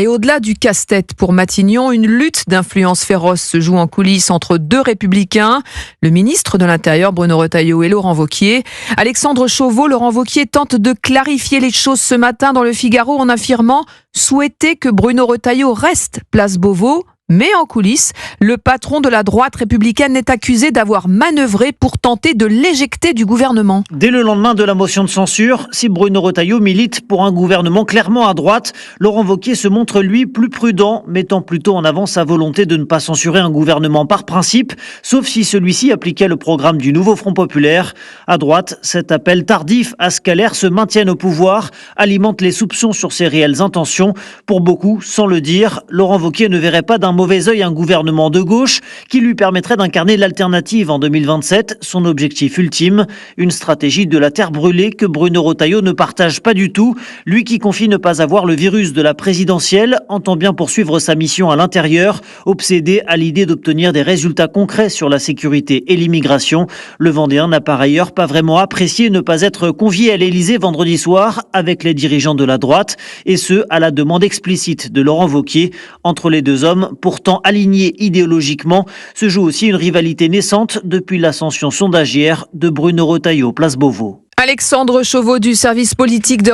Et au-delà du casse-tête pour Matignon, une lutte d'influence féroce se joue en coulisses entre deux républicains, le ministre de l'Intérieur Bruno Retailleau et Laurent Wauquiez. Alexandre Chauveau, Laurent Wauquiez tente de clarifier les choses ce matin dans le Figaro en affirmant souhaiter que Bruno Retailleau reste place Beauvau. Mais en coulisses, le patron de la droite républicaine est accusé d'avoir manœuvré pour tenter de l'éjecter du gouvernement. Dès le lendemain de la motion de censure, si Bruno Retailleau milite pour un gouvernement clairement à droite, Laurent Wauquiez se montre lui plus prudent, mettant plutôt en avant sa volonté de ne pas censurer un gouvernement par principe, sauf si celui-ci appliquait le programme du nouveau Front populaire. À droite, cet appel tardif à ce qu'LR se maintienne au pouvoir alimente les soupçons sur ses réelles intentions. Pour beaucoup, sans le dire, Laurent Wauquiez ne verrait pas d'un mauvais œil un gouvernement de gauche qui lui permettrait d'incarner l'alternative en 2027, son objectif ultime, une stratégie de la terre brûlée que Bruno Retailleau ne partage pas du tout. Lui qui confie ne pas avoir le virus de la présidentielle entend bien poursuivre sa mission à l'intérieur, obsédé à l'idée d'obtenir des résultats concrets sur la sécurité et l'immigration. Le Vendéen n'a par ailleurs pas vraiment apprécié ne pas être convié à l'Élysée vendredi soir avec les dirigeants de la droite, et ce à la demande explicite de Laurent Wauquiez. Entre les deux hommes, pourtant alignés idéologiquement, se joue aussi une rivalité naissante depuis l'ascension sondagière de Bruno Retailleau, place Beauvau. Alexandre Chauveau du service politique de